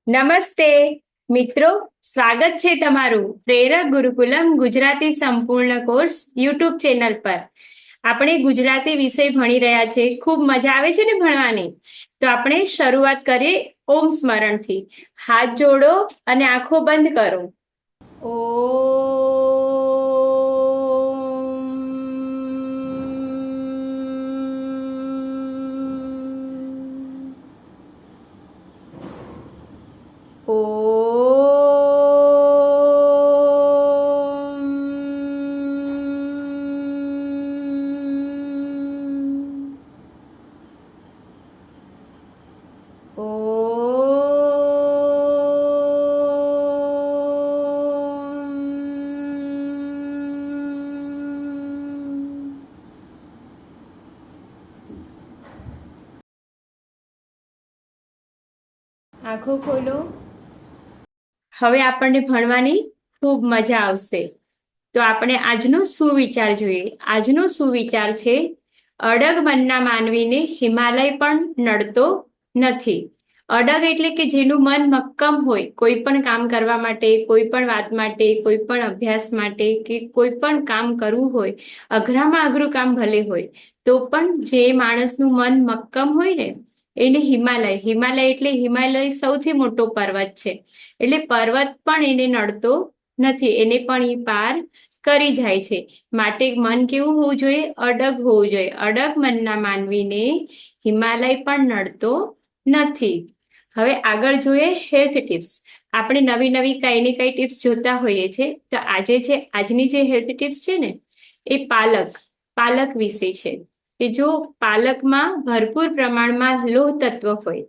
નમસ્તે મિત્રો, સ્વાગત છે તમારું પ્રેરક ગુરુકુલમ ગુજરાતી સંપૂર્ણ કોર્સ યુટ્યુબ ચેનલ પર. આપણે ગુજરાતી વિષય ભણી રહ્યા છે. ખૂબ મજા આવે છે ને ભણવાની? તો આપણે શરૂઆત કરીએ ઓમ સ્મરણથી. હાથ જોડો અને આંખો બંધ કરો. આંખો ખોલો. હવે આપણને ભણવાની ખૂબ મજા આવશે. તો આપણે આજનો સુવિચાર જોઈએ. આજનો સુવિચાર છે, અડગ મનના માનવીને હિમાલય પણ નડતો નથી. અડગ એટલે કે જેનું મન મક્કમ હોય, કોઈ પણ કામ કરવા માટે, કોઈ પણ વાત માટે, કોઈ પણ અભ્યાસ માટે કે કોઈ પણ કામ કરવું હોય, અઘરામાં અઘરું કામ ભલે હોય તો પણ જે માણસનું મન મક્કમ હોય ને એને હિમાલય એટલે હિમાલય સૌથી મોટો પર્વત છે. એટલે પર્વત પણ એને નડતો નથી, એને પણ એ પાર કરી જાય છે. માટે મન કેવું હોવું જોઈએ? અડગ હોવું જોઈએ. અડગ મનના માનવીને હિમાલય પણ નડતો નથી. હવે આગળ જોઈએ હેલ્થ ટિપ્સ. આપણે નવી નવી કઈ ને કઈ ટિપ્સ જોતા હોઈએ છીએ. તો આજની જે હેલ્થ ટિપ્સ છે ને એ પાલક વિશે છે. કે જો પાલકમાં ભરપૂર પ્રમાણમાં લોહ તત્વ હોય,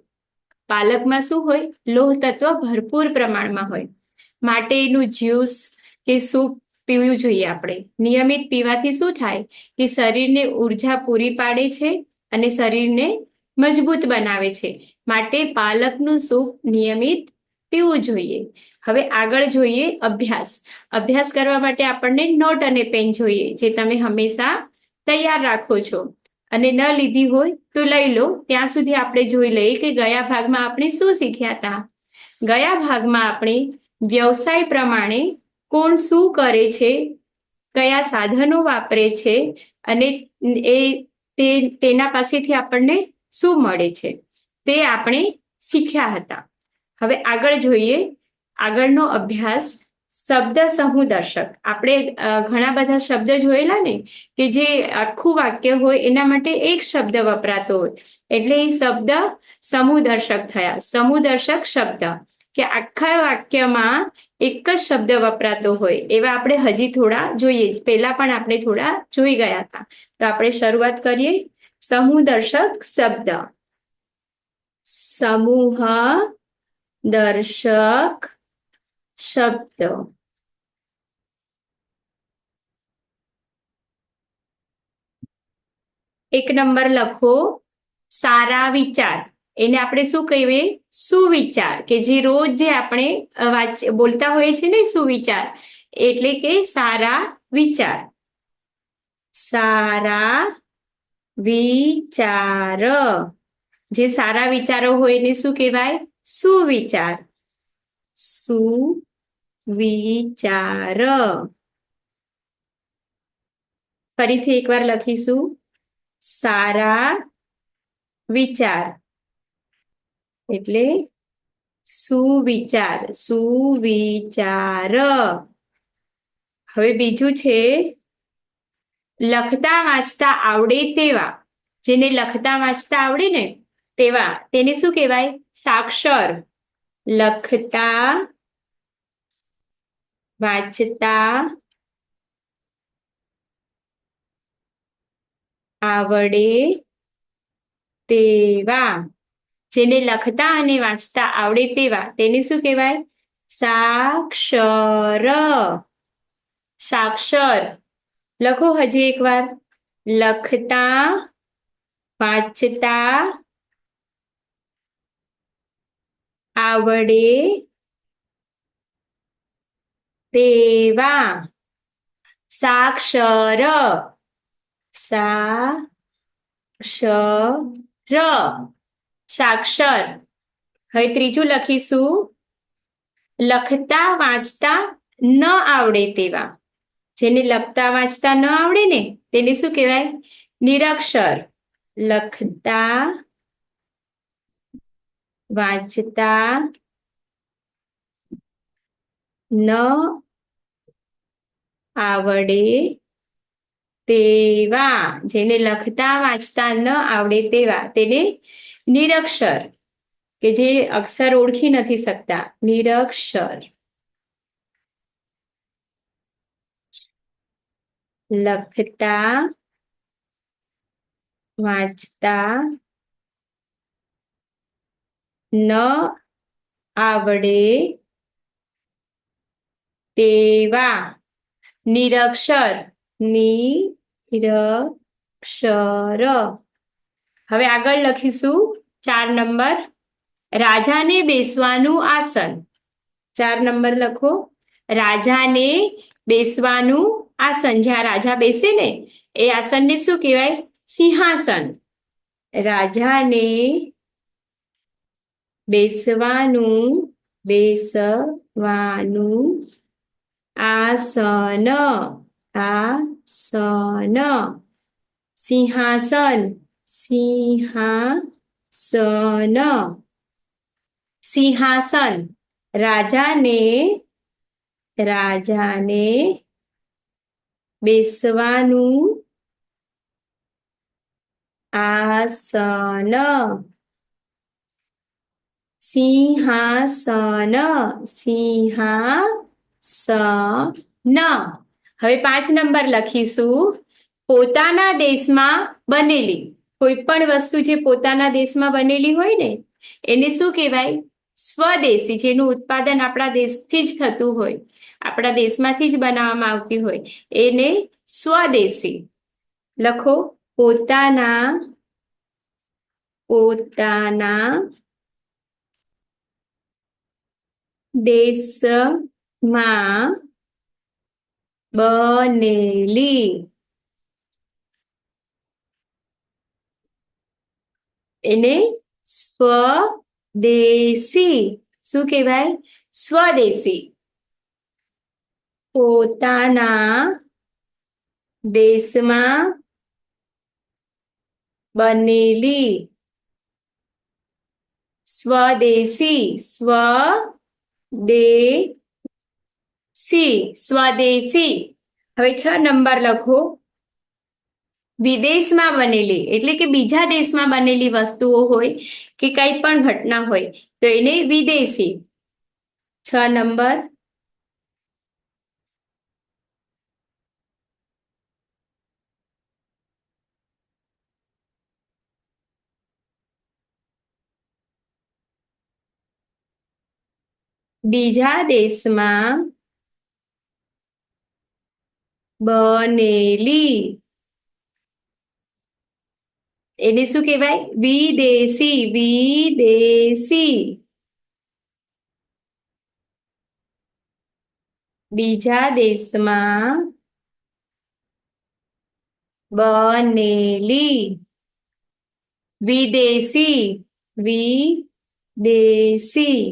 પાલકમાં શું હોય? લોહ તત્વ ભરપૂર પ્રમાણમાં હોય. માટે એનું જ્યુસ કે સૂપ પીવું જોઈએ. આપણે નિયમિત પીવાથી શું થાય કે શરીરને ઉર્જા પૂરી પાડે છે અને શરીરને મજબૂત બનાવે છે. માટે પાલકનું સૂપ નિયમિત પીવું જોઈએ. હવે આગળ જોઈએ અભ્યાસ કરવા માટે આપણને નોટ અને પેન જોઈએ, જે તમે હંમેશા તૈયાર રાખો છો. અને ન લીધી હોય તો લઈ લો. ત્યાં સુધી આપણે જોઈ લઈએ કે ગયા ભાગમાં આપણે શું શીખ્યા હતા. ગયા ભાગમાં આપણે વ્યવસાય પ્રમાણે કોણ શું કરે છે, કયા સાધનો વાપરે છે અને તેના પાસેથી આપણને શું મળે છે તે આપણે શીખ્યા હતા. હવે આગળ જોઈએ આગળનો અભ્યાસ. શબ્દ સમૂહ દર્શક. આપણે ઘણા બધા શબ્દ જોયેલા ને કે જે આખું વાક્ય હોય એના માટે એક શબ્દ વપરાતો હોય, એટલે એ શબ્દ સમૂહ દર્શક થયા. સમૂહ દર્શક શબ્દ કે આખા વાક્યમાં એક જ શબ્દ વપરાતો હોય એવા આપણે હજી થોડા જોઈએ. પહેલા પણ આપણે થોડા જોઈ ગયા હતા. તો આપણે શરૂઆત કરીએ. સમૂહ દર્શક શબ્દ. સમૂહ દર્શક શબ્દ. એક નંબર લખો, સારા વિચાર. એને આપણે શું કહીએ? સુવિચાર. કે જે રોજ જે આપણે બોલતા હોઈએ છીએ ને સુવિચાર, એટલે કે સારા વિચાર. સારા વિચાર. જે સારા વિચારો હોય એને શું કહેવાય? સુવિચાર. સુવિચાર. ફરીથી એકવાર લખીશું, સારા વિચાર એટલે સુવિચાર. હવે બીજું છે, લખતા વાંચતા આવડે તેવા. જેને લખતા વાંચતા આવડે ને તેવા, તેને શું કહેવાય? સાક્ષર. લખતા વાંચતા આવડે તેવા. જેને લખતા અને વાંચતા આવડે તેવા તેને શું કહેવાય? સાક્ષર. સાક્ષર. લખો હજી એકવાર, લખતા વાંચતા આવડે તેવા. સાક્ષર. સાક્ષર. સાક્ષર. હવે ત્રીજું લખીશું લખતા વાંચતા ન આવડે તેવા. જેને લખતા વાંચતા ન આવડે ને તેને શું કહેવાય? નિરક્ષર. લખતા વાંચતા ન આવડે તેવા, જેને લખતા વાંચતા ન આવડે તેવા તેને નિરક્ષર, કે જે અક્ષર ઓળખી નથી શકતા, નિરક્ષર. લખતા વાંચતા ન આવડે તેવા નિરક્ષર. નિરક્ષર. હવે આગળ લખીશું 4 નંબર રાજાને બેસવાનું આસન. 4 નંબર લખો રાજાને બેસવાનું આસન. જ્યાં રાજા બેસે ને એ આસનને શું કહેવાય? સિંહાસન. રાજાને બેસવાનું આસન. આસન. સિંહાસન. સિંહાસન. સિંહાસન. રાજાને બેસવાનું આસન. સિંહાસન. સિંહાસન. હવે 5 નંબર લખીશું પોતાના દેશમાં બનેલી. કોઈ પણ વસ્તુ જે પોતાના દેશમાં બનેલી હોય ને એને શું કહેવાય? સ્વદેશી. જેનું ઉત્પાદન આપણા દેશથી જ થતું હોય, આપણા દેશમાંથી જ બનાવવામાં આવતી હોય એને સ્વદેશી. લખો પોતાના દેશમાં બનેલી. એને સ્વદેશી. શું કહેવાય? સ્વદેશી. પોતાના દેશમાં બનેલી. સ્વદેશી. સ્વદેશી. હવે 6 નંબર લખો વિદેશમાં બનેલી. એટલે કે બીજા દેશમાં બનેલી વસ્તુઓ હોય કે કંઈ પણ ઘટના હોય તો એને વિદેશી. 6 નંબર બીજા દેશમાં બનેલી એને શું કહેવાય? વિદેશી. વિદેશી. બીજા દેશમાં બનેલી. વિદેશી. વિદેશી.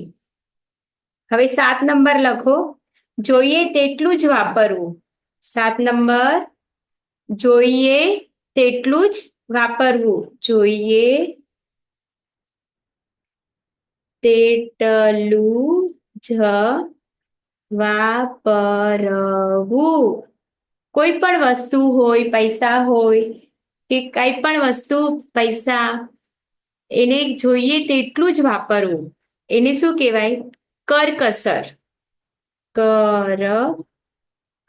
હવે 7 નંબર લખો જોઈએ તેટલું જ વાપરવું. 7 નંબર જોઈએ તેટલું જ વાપરવું. જોઈએ તેટલું જ વાપરવું. કોઈ પણ વસ્તુ હોય, પૈસા હોય કે કઈ પણ વસ્તુ, પૈસા, એને જોઈએ તેટલું જ વાપરવું. એને શું કહેવાય? કરકસર.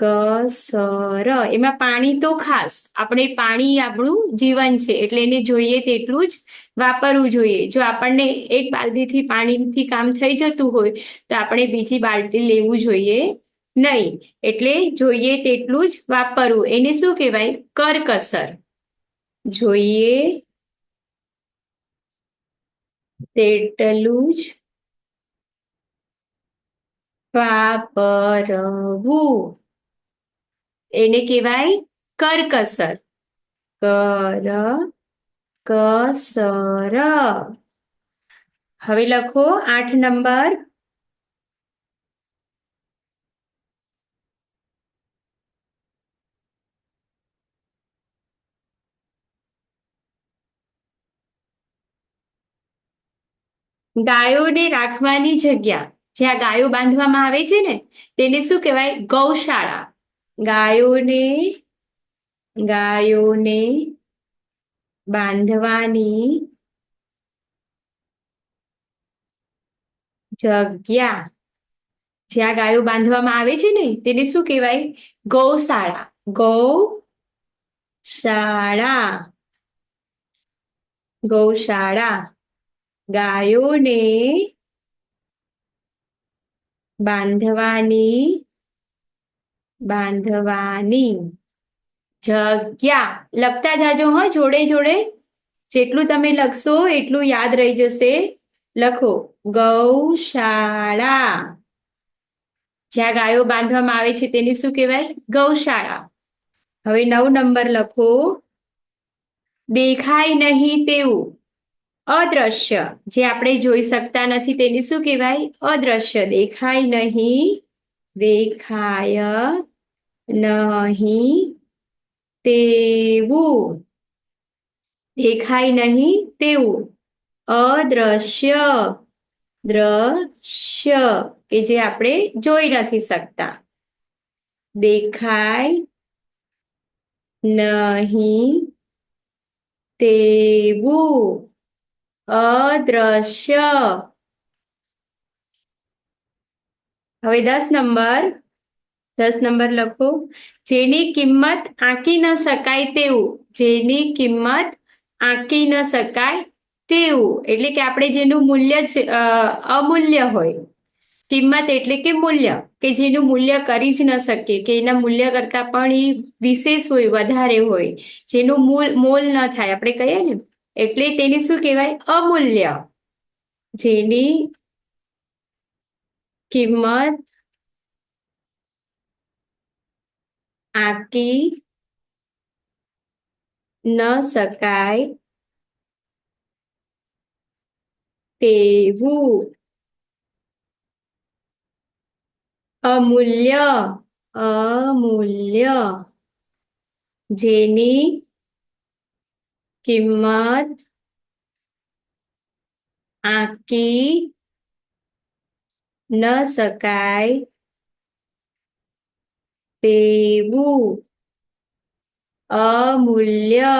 કરકસર. એમાં પાણી તો ખાસ. આપણે પાણી આપણું જીવન છે એટલે એને જોઈએ તેટલું જ વાપરવું જોઈએ. જો આપણને એક બાલદીથી પાણીથી કામ થઈ જતું હોય તો આપણે બીજી બાલટી લેવું જોઈએ નહીં. એટલે જોઈએ તેટલું જ વાપરવું. એને શું કહેવાય? કરકસર. જોઈએ તેટલું જ વાપરવું. એને કહેવાય કરકસર. કરકસર. હવે લખો 8 નંબર. ગાયોને રાખવાની જગ્યા, જ્યાં ગાયો બાંધવામાં આવે છે ને તેને શું કહેવાય? ગૌશાળા. ગાયોને ગાયોને બાંધવાની જગ્યા, જ્યાં ગાયો બાંધવામાં આવે છે ને તેને શું કહેવાય? ગૌશાળા. ગૌશાળા. ગૌશાળા. ગાયોને બાંધવાની જગ્યા. લખતા જાજો હો જોડે જોડે. જેટલું તમે લખશો એટલું યાદ રહી જશે. લખો ગૌશાળા. જ્યાં ગાયો બાંધવામાં આવે છે તેને શું કહેવાય? ગૌશાળા. હવે 9 નંબર લખો. દેખાય નહીં તેવું. અદ્રશ્ય, જે આપણે જોઈ શકતા નથી તેને શું કહેવાય? અદ્રશ્ય. દેખાય નહીં તેવું. દેખાય નહીં તેવું. અદ્રશ્ય. દ્રશ્ય, કે જે આપણે જોઈ નથી શકતા. દેખાય નહીં તેવું. અદ્રશ્ય. હવે 10 નંબર. 10 નંબર લખો. જેની કિંમત આંકી ન શકાય તેવું. જેની કિંમત આંકી ન શકાય તેવું એટલે કે આપણે જેનું મૂલ્ય અમૂલ્ય હોય. કિંમત એટલે કે મૂલ્ય, કે જેનું મૂલ્ય કરી જ ન શકીએ, કે એના મૂલ્ય કરતા પણ એ વિશેષ હોય, વધારે હોય, જેનું મોલ ન થાય આપણે કહીએ ને, એટલે તેને શું કહેવાય? અમૂલ્ય. જેની કિંમત આંકી ન શકાય તેવું. અમૂલ્ય. અમૂલ્ય. જેની કિંમત આંકી ન શકાય તેવું. અમૂલ્ય.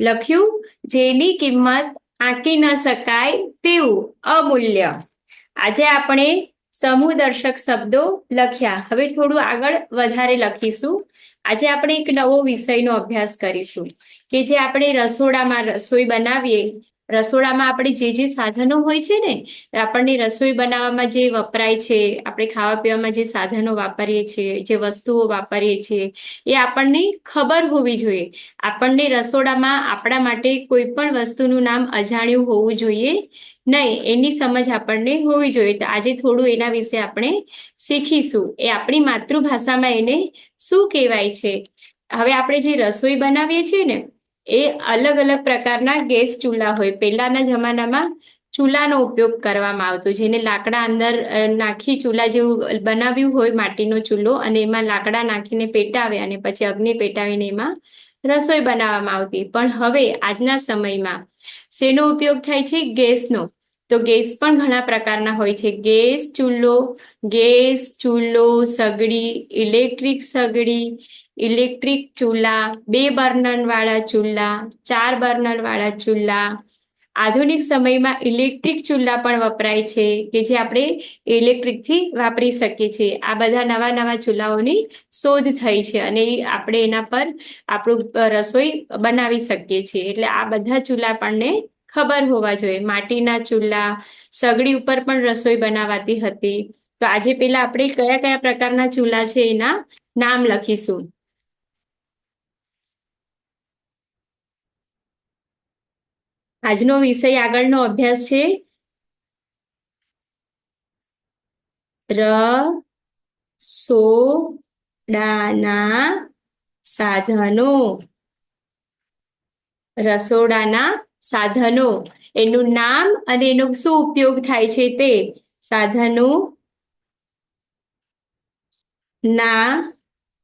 લખ્યું? જેની કિંમત આંકી ન શકાય તેવું. અમૂલ્ય. આજે આપણે સમૂહ દર્શક શબ્દો લખ્યા. હવે થોડું આગળ વધારે લખીશું. આજે આપણે એક નવો વિષયનો અભ્યાસ કરીશું, કે જે આપણે રસોડામાં રસોઈ બનાવીએ. રસોડામાં આપણે જે સાધનો હોય છે ને, આપણને રસોઈ બનાવવામાં જે વપરાય છે, આપણે ખાવા પીવામાં જે સાધનો વાપરીએ છીએ, જે વસ્તુઓ વાપરીએ છીએ, એ આપણને ખબર હોવી જોઈએ. આપણને રસોડામાં આપણા માટે કોઈ પણ વસ્તુનું નામ અજાણ્યું હોવું જોઈએ નહીં. એની સમજ આપણને હોવી જોઈએ. તો આજે થોડું એના વિશે આપણે શીખીશું. એ આપણી માતૃભાષામાં એને શું કહેવાય છે. હવે આપણે જે રસોઈ બનાવીએ છીએ ને, એ અલગ અલગ પ્રકારના ગેસ ચૂલા હોય. પહેલાના જમાનામાં ચૂલાનો ઉપયોગ કરવામાં આવતો, જેને લાકડા અંદર નાખી ચૂલા જેવું બનાવ્યું હોય, માટીનો ચૂલો, અને એમાં લાકડા નાખીને પેટાવે અને પછી અગ્નિ પેટાવીને એમાં રસોઈ બનાવવામાં આવતી. પણ હવે આજના સમયમાં શેનો ઉપયોગ થાય છે? ગેસનો. તો ગેસ પણ ઘણા પ્રકારના હોય છે. ગેસ ચૂલો, સગડી, ઇલેક્ટ્રિક સગડી, ઇલેક્ટ્રિક ચૂલા, 2 બર્નર વાળા ચૂલા, 4 બર્નર વાળા ચૂલા. આધુનિક સમયમાં ઇલેક્ટ્રિક ચૂલા પણ વપરાય છે, કે જે આપણે ઇલેક્ટ્રિકથી વાપરી શકીએ છીએ. આ બધા નવા નવા ચૂલાઓની શોધ થઈ છે અને આપણે એના પર આપણું રસોઈ બનાવી શકીએ છીએ. એટલે આ બધા ચૂલા આપણને ખબર હોવા જોઈએ. માટીના ચૂલા, સગડી ઉપર પણ રસોઈ બનાવાતી હતી. તો આજે પેલા આપણે કયા કયા પ્રકારના ચૂલા છે એના નામ લખીશું. આજનો વિષય આગળનો અભ્યાસ છે રસોડાના સાધનો. રસોડાના સાધનો એનું નામ અને એનો શું ઉપયોગ થાય છે તે સાધનનું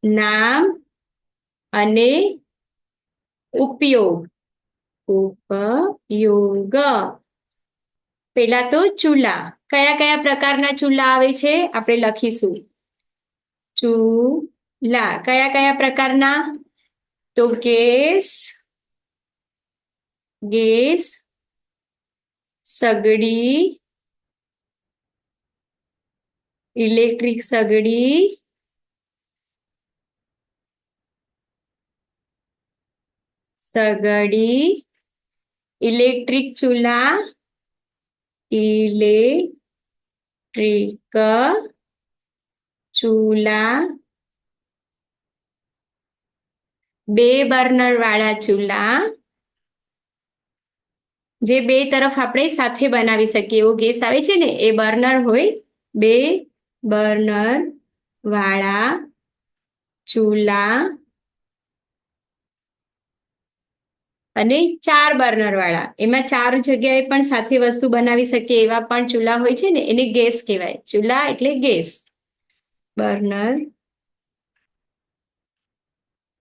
નામ અને ઉપયોગ ઉપયોગ પેલા તો ચૂલા કયા કયા પ્રકારના ચૂલા આવે છે આપણે લખીશું ચૂલા કયા કયા પ્રકારના તો ગેસ સગડી ઇલેક્ટ્રિક સગડી ઇલેક્ટ્રિક ચૂલા ઇલેક્ટ્રિક ચૂલા 2 બર્નર વાળા ચૂલા જે 2 તરફ આપણે સાથે બનાવી શકીએ એવો ગેસ આવે છે ને એ બર્નર હોય 2 બર્નર વાળા ચૂલા અને 4 બર્નર વાળા એમાં 4 જગ્યાએ પણ સાથે વસ્તુ બનાવી શકીએ એવા પણ ચૂલા હોય છે ને એને ગેસ કહેવાય ચૂલા એટલે ગેસ બર્નર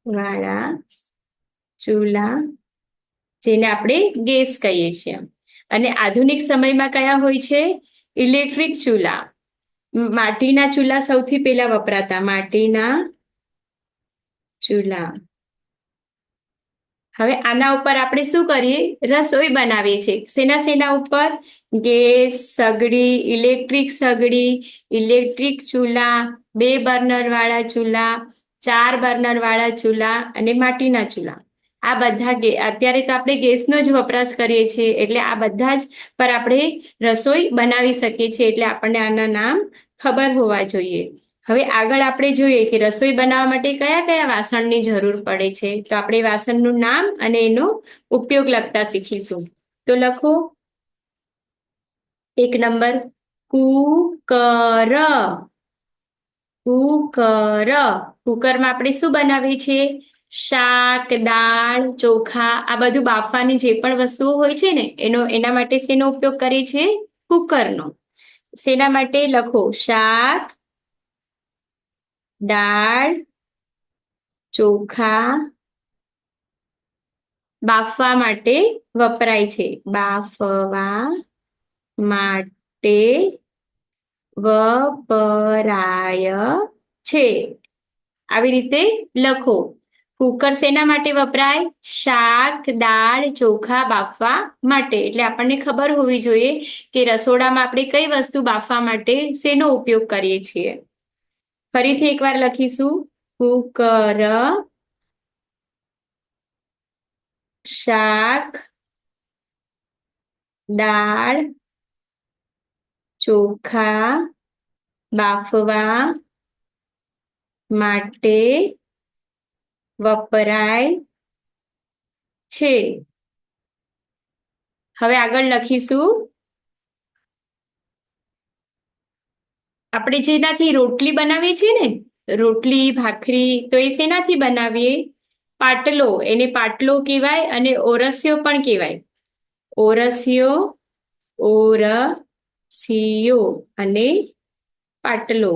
વાળા ચૂલા જેને આપણે ગેસ કહીએ છીએ અને આધુનિક સમયમાં કયા હોય છે ઇલેક્ટ્રિક ચૂલા માટીના ચૂલા સૌથી પહેલા વપરાતા માટીના ચૂલા હવે આના ઉપર આપણે શું કરીએ રસોઈ બનાવીએ છીએ શેના ઉપર ગેસ સગડી ઇલેક્ટ્રિક ચૂલા 2 બર્નર વાળા ચૂલા 4 બર્નર વાળા ચૂલા અને માટીના ચૂલા આ બધા અત્યારે તો આપણે ગેસનો જ વપરાશ કરીએ છીએ એટલે આ બધા જ પર આપણે રસોઈ બનાવી શકીએ છીએ એટલે આપણને આના નામ ખબર હોવા જોઈએ હવે આગળ આપણે જોઈએ કે રસોઈ બનાવવા માટે કયા કયા વાસણની જરૂર પડે છે તો આપણે વાસણનું નામ અને એનો ઉપયોગ લખતા શીખીશું તો લખો 1 નંબર કુકરમાં આપણે શું બનાવીએ છીએ શાક દાળ ચોખા આ બધું બાફવાની જે પણ વસ્તુઓ હોય છે ને એના માટે શેનો ઉપયોગ કરીએ છીએ કુકરનો શેના માટે લખો શાક દાળ ચોખા બાફવા માટે વપરાય છે બાફવા માટે વપરાય છે આવી રીતે લખો કુકર શેના માટે વપરાય શાક દાળ ચોખા બાફવા માટે એટલે આપણને ખબર હોવી જોઈએ કે રસોડામાં આપણે કઈ વસ્તુ બાફવા માટે શેનો ઉપયોગ કરીએ છીએ ફરીથી એકવાર લખીશું કુકર શાક દાળ ચોખા બાફવા માટે વપરાય છે હવે આગળ લખીશું આપણે જેનાથી રોટલી બનાવીએ છીએ ને રોટલી ભાખરી તો એ શેનાથી બનાવીએ પાટલો એને પાટલો કહેવાય અને ઓરસિયો પણ કહેવાય ઓરસિયો અને પાટલો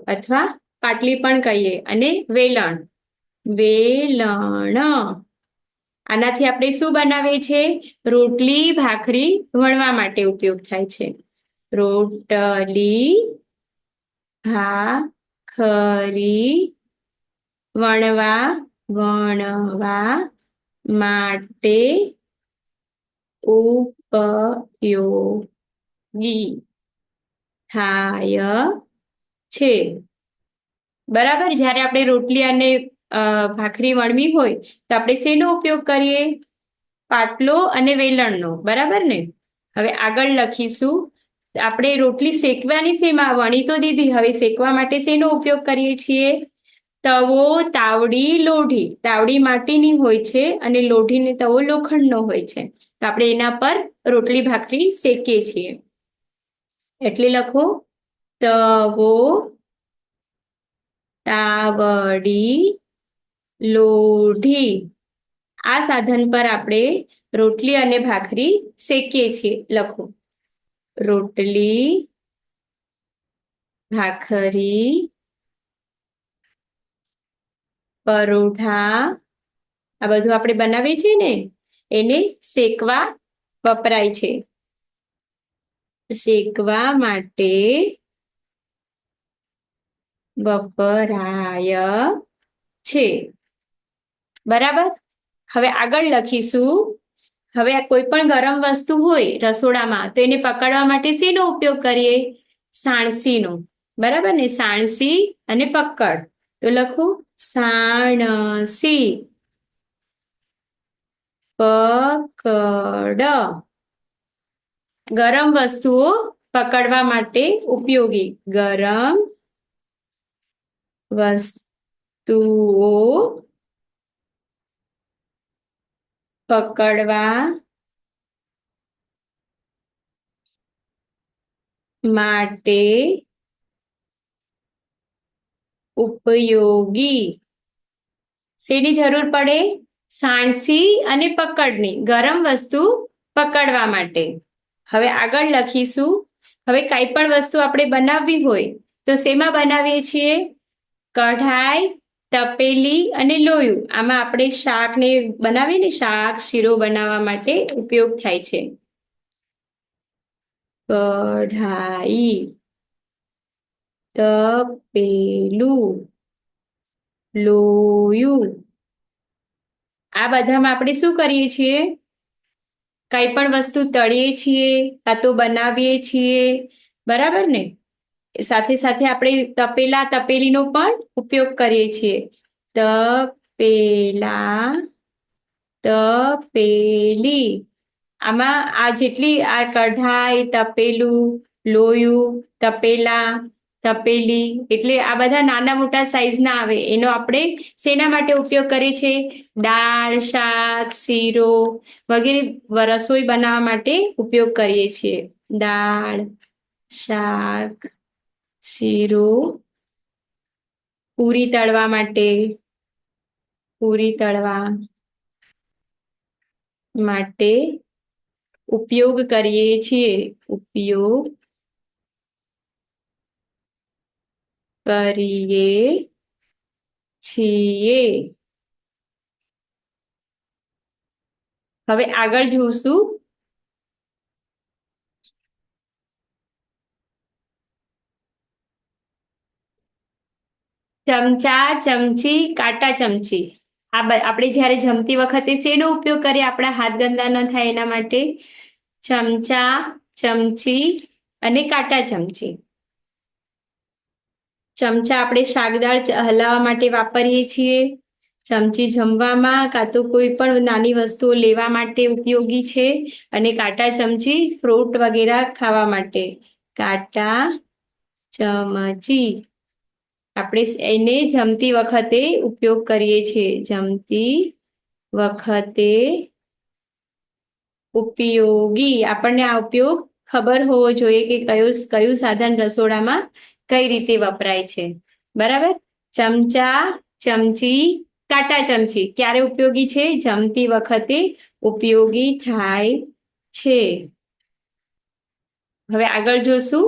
અથવા પાટલી પણ કહીએ અને વેલણ આનાથી આપણે શું બનાવીએ છીએ રોટલી ભાખરી વણવા માટે ઉપયોગ થાય છે રોટલી ભાખરી વણવા માટે ઉપયોગી થાય છે બરાબર જ્યારે આપણે રોટલી અને ભાખરી વણવી હોય તો આપણે શેનો ઉપયોગ કરીએ પાટલો અને વેલણનો બરાબર ને હવે આગળ લખીશું આપણે રોટલી શેકવાની શેમાં વણી તો દીધી હવે શેકવા માટે શેનો ઉપયોગ કરીએ છીએ તવો તાવડી લોઢી તાવડી માટીની હોય છે અને લોઢીને તવો લોખંડનો હોય છે તો આપણે એના પર રોટલી ભાખરી શેકીએ છીએ એટલે લખો તવો તાવડી લોઢી આ સાધન પર આપણે રોટલી અને ભાખરી શેકીએ છીએ. લખો રોટલી ભાખરી પરોઠા આ બધું આપણે બનાવીએ છીએ ને એને શેકવા વપરાય છે. શેકવા માટે વપરાય છે. બરાબર. હવે આગળ લખીશું. હવે કોઈ પણ ગરમ વસ્તુ હોય રસોડામાં તો એને પકડવા માટે શેનો ઉપયોગ કરીએ? સાણસીનો. બરાબર ને? સાણસી અને પકડ. તો લખો સાણસી પકડ. ગરમ વસ્તુઓ પકડવા માટે ઉપયોગી. ગરમ વસ્તુઓ પકડવા માટે ઉપયોગી. શેની જરૂર પડે? સાણસી અને પકડની. ગરમ વસ્તુ પકડવા માટે. હવે આગળ લખીશું. હવે કઈ પણ વસ્તુ આપણે બનાવવી હોય તો શેમાં બનાવીએ છીએ? કઢાઈ, તપેલી અને લોયું. આમાં આપણે શાકને બનાવીએ ને, શાક શીરો બનાવવા માટે ઉપયોગ થાય છે. કઢાઈ, તપેલું, લોયું. આ બધામાં આપણે શું કરીએ છીએ? કઈ પણ વસ્તુ તળીએ છીએ કાં તો બનાવીએ છીએ. બરાબર ને? સાથે સાથે આપણે તપેલા તપેલીનો પણ ઉપયોગ કરીએ છીએ. તપેલા તપેલી. આમાં આ જેટલી આ કઢાઈ, તપેલું, લોયું, તપેલા, તપેલી એટલે આ બધા નાના મોટા સાઈઝના આવે. એનો આપણે શેના માટે ઉપયોગ કરીએ છીએ? દાળ, શાક, શીરો વગેરે રસોઈ બનાવવા માટે ઉપયોગ કરીએ છીએ. દાળ, શાક, શીરો, પૂરી તળવા માટે ઉપયોગ કરીએ છીએ. ઉપયોગ કરીએ છીએ. હવે આગળ જોશું. ચમચા, ચમચી, કાંટા ચમચી. આપણે જ્યારે જમતી વખતે શેનો ઉપયોગ કરીએ? આપણા હાથ ગંદા ન થાય એના માટે ચમચા, ચમચી અને કાંટા ચમચી. ચમચા આપણે શાકદાળ હલાવવા માટે વાપરીએ છીએ. ચમચી જમવામાં કાં તો કોઈ પણ નાની વસ્તુઓ લેવા માટે ઉપયોગી છે. અને કાંટા ચમચી ફ્રૂટ વગેરે ખાવા માટે. કાંટા ચમચી આપણે એને જમતી વખતે ઉપયોગ કરીએ છીએ. જમતી વખતે ઉપયોગી. આપણને આ ઉપયોગ ખબર હોવો જોઈએ કે કયું સાધન રસોડામાં કઈ રીતે વપરાય છે. બરાબર. ચમચા, ચમચી, કાંટા ચમચી ક્યારે ઉપયોગી છે? જમતી વખતે ઉપયોગી થાય છે. હવે આગળ જોશું.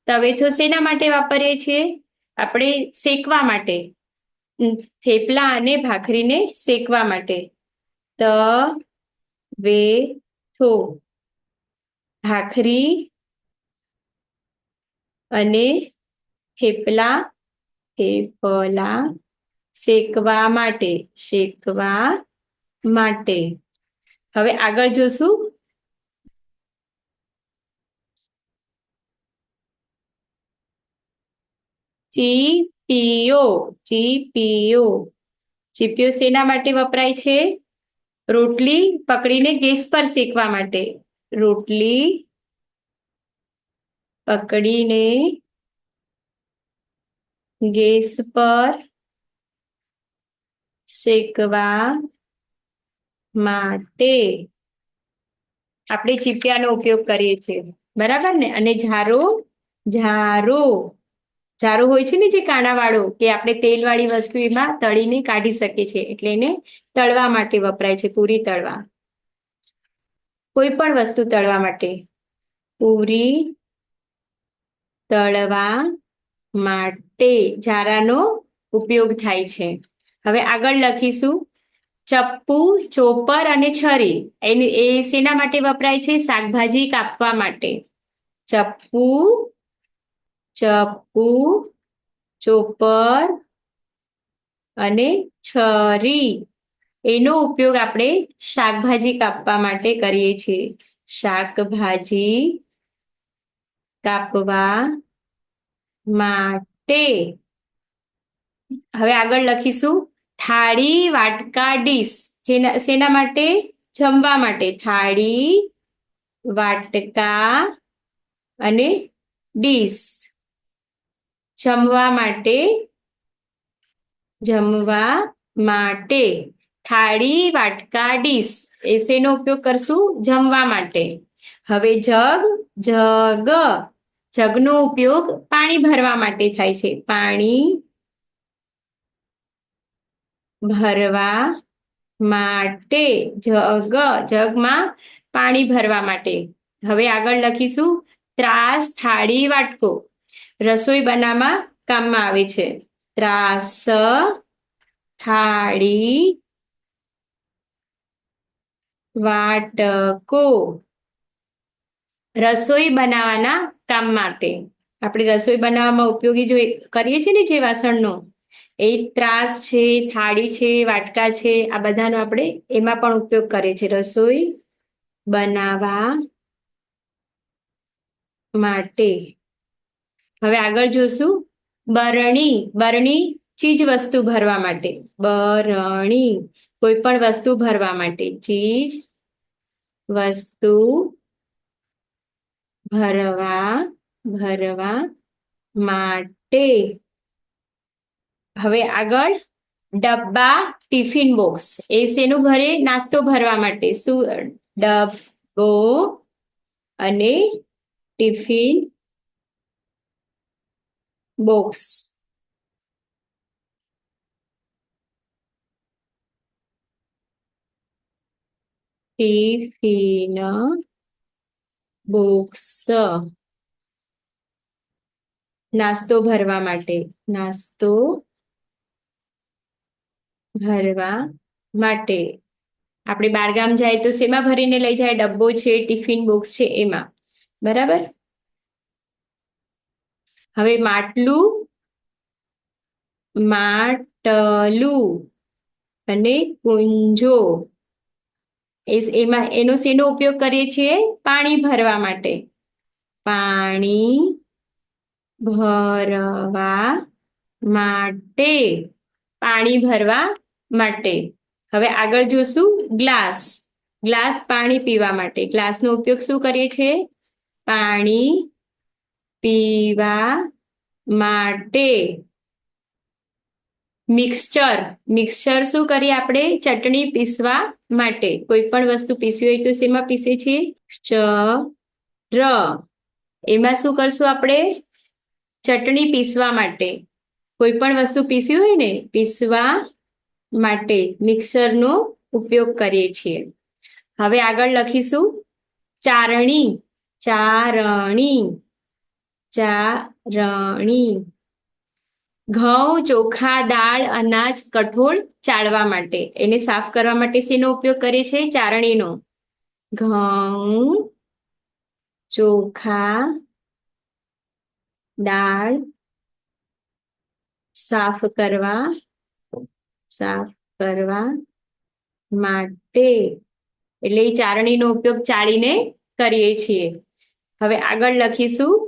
તવેથો શેના માટે વાપરીએ છીએ? આપણે શેકવા માટે. થેપલા અને ભાખરીને શેકવા માટે. તવેથો ભાખરી અને થેપલા શેકવા માટે. હવે આગળ જોશું. ચીપીઓ. ચીપીઓ શેના માટે વપરાય છે? રોટલી પકડીને ગેસ પર શેકવા માટે. રોટલી પકડીને ગેસ પર શેકવા માટે આપણે ચીપિયાનો ઉપયોગ કરીએ છીએ. બરાબર ને? અને જારો જારો હોય છે ને જે કાણાવાળો, કે આપણે તેલવાળી વસ્તુ એમાં તળીને કાઢી શકીએ છીએ, એટલે એને તળવા માટે વપરાય છે, પૂરી તળવા. કોઈ પણ વસ્તુ તળવા માટે, પૂરી તળવા માટે જારાનો ઉપયોગ થાય છે. હવે આગળ લખીશું, ચપ્પુ, ચોપર અને છરી એ શેના માટે વપરાય છે? શાકભાજી કાપવા માટે. ચપ્પુ, ચોપર અને છરી એનો ઉપયોગ આપણે શાકભાજી કાપવા માટે કરીએ છીએ. શાકભાજી કાપવા માટે. હવે આગળ લખીશું, થાળી, વાટકા, ડીશ શેના માટે? જમવા માટે. થાળી, વાટકા અને ડીશ જમવા માટે. થાળી, વાટકા, ડીશ એ શેનો ઉપયોગ કરશું? જમવા માટે. હવે જગનો ઉપયોગ પાણી ભરવા માટે થાય છે. પાણી ભરવા માટે. જગમાં પાણી ભરવા માટે. હવે આગળ લખીશું, ત્રાસ, થાળી, વાટકો રસોઈ બનાવવા કામમાં આવે છે. ત્રાસ, થાળી, વાટકો રસોઈ બનાવવાના કામ માટે. આપણે રસોઈ બનાવવામાં ઉપયોગી જો કરીએ છીએ ને જે વાસણનો, એ ત્રાસ છે, થાળી છે, વાટકા છે, આ બધાનો આપણે એમાં પણ ઉપયોગ કરીએ છીએ રસોઈ બનાવવા માટે. હવે આગળ જોશું, બરણી ચીજ વસ્તુ ભરવા માટે. બરણી કોઈ પણ વસ્તુ ભરવા માટે. ચીજ વસ્તુ ભરવા માટે. હવે આગળ, ડબ્બા, ટિફિન બોક્સ એ શેનું ભરે? નાસ્તો ભરવા માટે. શું? ડબ્બો અને ટિફિન બોક્સ ટિફિન બોક્સ નાસ્તો ભરવા માટે. નાસ્તો ભરવા માટે. આપણે બહારગામ જાય તો શેમાં ભરીને લઈ જાય? ડબ્બો છે, ટિફિન બોક્સ છે એમાં. બરાબર. હવે માટલું અને કુંજો એનો શેનો ઉપયોગ કરીએ છીએ? પાણી ભરવા માટે. પાણી ભરવા માટે. પાણી ભરવા માટે. હવે આગળ જોશું, ગ્લાસ પાણી પીવા માટે. ગ્લાસનો ઉપયોગ શું કરીએ છીએ? પાણી પીવા માટે. મિક્સચર શું કરીએ આપણે? ચટણી પીસવા માટે. કોઈ પણ વસ્તુ પીસવી હોય તો શેમાં પીસે છીએ? એમાં શું કરશું આપણે? ચટણી પીસવા માટે. કોઈ પણ વસ્તુ પીસવી હોય ને, પીસવા માટે મિક્સરનો ઉપયોગ કરીએ છીએ. હવે આગળ લખીશું, ચારણી. ઘઉં, ચોખા, દાળ, અનાજ, કઠોળ ચાળવા માટે. એને સાફ કરવા માટે શેનો ઉપયોગ કરીએ છીએ? ચારણીનો. ઘઉં, ચોખા, દાળ સાફ કરવા માટે. એટલે એ ચારણીનો ઉપયોગ ચાળીને કરીએ છીએ. હવે આગળ લખીશું,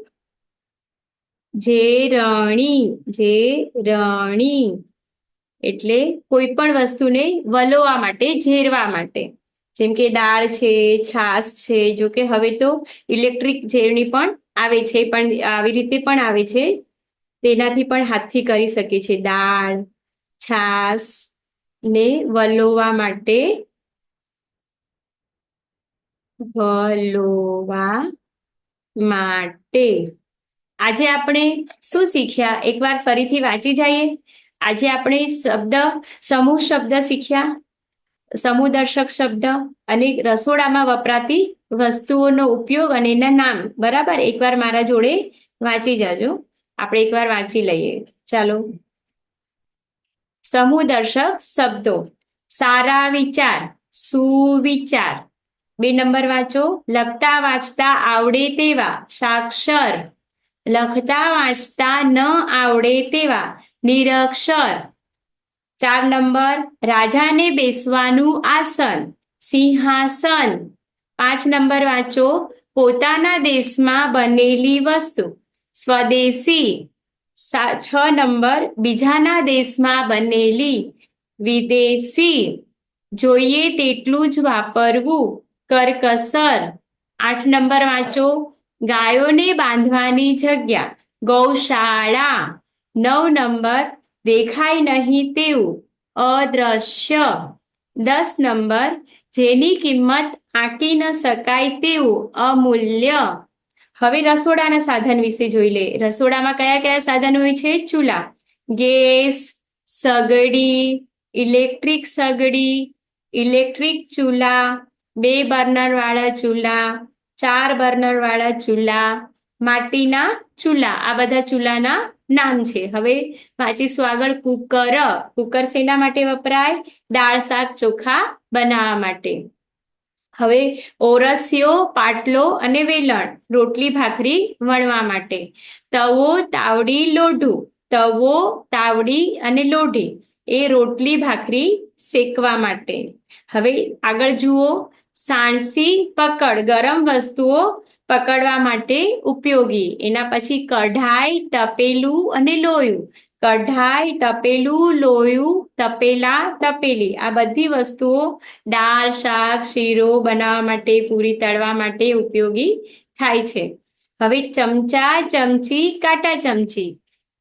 ઝેરણી એટલે કોઈ પણ વસ્તુને વલોવા માટે, ઝેરવા માટે. જેમ કે દાળ છે, છાશ છે. જો કે હવે તો ઇલેક્ટ્રિક ઝેરણી પણ આવે છે, પણ આવી રીતે પણ આવે છે. તેનાથી પણ હાથથી કરી શકીએ છીએ. દાળ, છાશ ને વલોવા માટે આજે આપણે શું શીખ્યા એકવાર ફરીથી વાંચી જઈએ. આજે આપણે સમૂહ શબ્દ શીખ્યા, સમૂહદર્શક શબ્દ અને રસોડામાં વપરાતી વસ્તુઓનો ઉપયોગ અને એના નામ. બરાબર, એકવાર મારા જોડે વાંચી જાજો. આપણે એકવાર વાંચી લઈએ. ચાલો. સમૂહદર્શક શબ્દો: સારા વિચાર, સુવિચાર. 2 નંબર વાંચો. લખતા વાંચતા આવડે તેવા, સાક્ષર. લખતા વાંચતા ન આવડે તેવા, નિરક્ષર. 4 નંબર, રાજાને બેસવાનું આસન, સિંહાસન. 5 નંબર વાંચો. પોતાના દેશમાં બનેલી વસ્તુ, સ્વદેશી. 6 નંબર, બીજાના દેશમાં બનેલી, વિદેશી. જોઈએ તેટલું જ વાપરવું, કરકસર. 8 નંબર વાંચો. ગાયોને બાંધવાની જગ્યા, ગૌશાળા. 9 નંબર, દેખાય નહીં તેવું, અદ્રશ્ય. 10 નંબર, જેની કિંમત આંકી ન શકાય તેવું, અમૂલ્ય. હવે રસોડાના સાધન વિશે જોઈ લે. રસોડામાં કયા કયા સાધનો હોય છે? ચૂલા, ગેસ, સગડી, ઇલેક્ટ્રિક સગડી, ઇલેક્ટ્રિક ચૂલા, 2 બર્નર વાળા ચૂલા, 4 બર્નર વાળા ચૂલા, માટીના ચૂલા. આ બધા ચૂલાના નામ છે. હવે વાંચીશું આગળ. કુકર. કુકર શેના માટે વપરાય? દાળ, શાક, ચોખા બનાવવા માટે. હવે ઓરસિયો, પાટલો અને વેલણ, રોટલી ભાખરી વણવા માટે. તવો, તાવડી, લોઢું. તવો, તાવડી અને લોઢી એ રોટલી ભાખરી શેકવા માટે. હવે આગળ જુઓ. સાણસી, પકડ, ગરમ વસ્તુઓ પકડવા માટે ઉપયોગી. એના પછી કઢાઈ, તપેલું અને લોયું. કઢાઈ, તપેલું, લોયું, તપેલા, તપેલી. આ બધી વસ્તુઓ દાળ, શાક, શીરો બનાવવા માટે, પૂરી તળવા માટે ઉપયોગી થાય છે. હવે ચમચા, ચમચી, કાંટા ચમચી.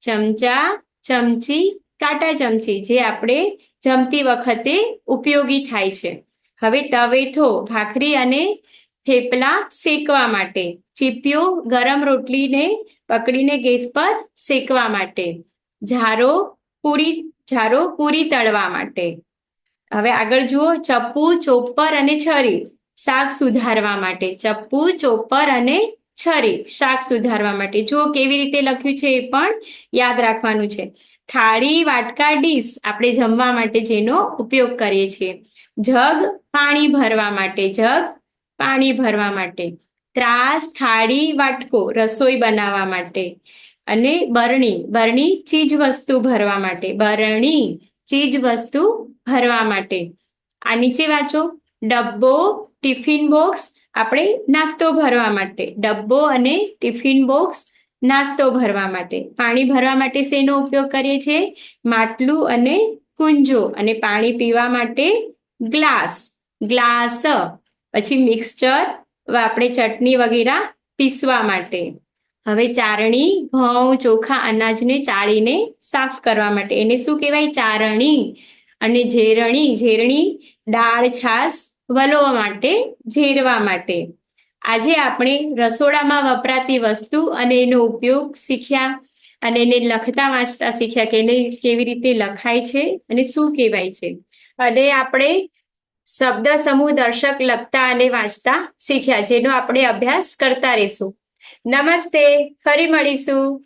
ચમચા, ચમચી, કાંટા ચમચી જે આપણે જમતી વખતે ઉપયોગી થાય છે. હવે તવેથો, ભાખરી અને થેપલા શેકવા માટે. ચીપિયો, ગરમ રોટલીને પકડીને ગેસ પર શેકવા માટે. ઝારો, પૂરી તળવા માટે. હવે આગળ જુઓ. ચપ્પુ, ચોપર અને છરી, શાક સુધારવા માટે. ચપ્પુ, ચોપર અને છરી, શાક સુધારવા માટે. જુઓ કેવી રીતે લખ્યું છે, એ પણ યાદ રાખવાનું છે. થાળી, વાટકા, ડીશ આપણે જમવા માટે જેનો ઉપયોગ કરીએ છીએ. જગ, પાણી ભરવા માટે. જગ, પાણી ભરવા માટે. ત્રાસ, થાળી, વાટકો રસોઈ બનાવવા માટે. અને બરણી, બરણી ચીજ વસ્તુ ભરવા માટે. બરણી ચીજ વસ્તુ ભરવા માટે. આ નીચે વાંચો. ડબ્બો, ટિફિન બોક્સ આપણે નાસ્તો ભરવા માટે. ડબ્બો અને ટિફિન બોક્સ નાસ્તો ભરવા માટે. પાણી ભરવા માટે શેનો ઉપયોગ કરીએ છીએ? માટલું અને કુંજો. અને પાણી પીવા માટે ગ્લાસ, ગ્લાસ. પછી મિક્સચર, આપણે ચટણી વગેરે પીસવા માટે. હવે ચારણી, ઘઉં, ચોખા, અનાજને ચાળીને સાફ કરવા માટે. એને શું કહેવાય? ચારણી. અને ઝેરણી, ઝેરણી દાળ, છાશ વલોવા માટે, ઝેરવા માટે. આજે આપણે રસોડામાં વપરાતી વસ્તુ અને એનો ઉપયોગ શીખ્યા અને એને લખતા વાંચતા શીખ્યા કે એને કેવી રીતે લખાય છે અને શું કહેવાય છે. અને આપણે શબ્દ સમૂહ દર્શક લખતા અને વાંચતા શીખ્યા, જેનો આપણે અભ્યાસ કરતા રહીશું. નમસ્તે, ફરી મળીશું.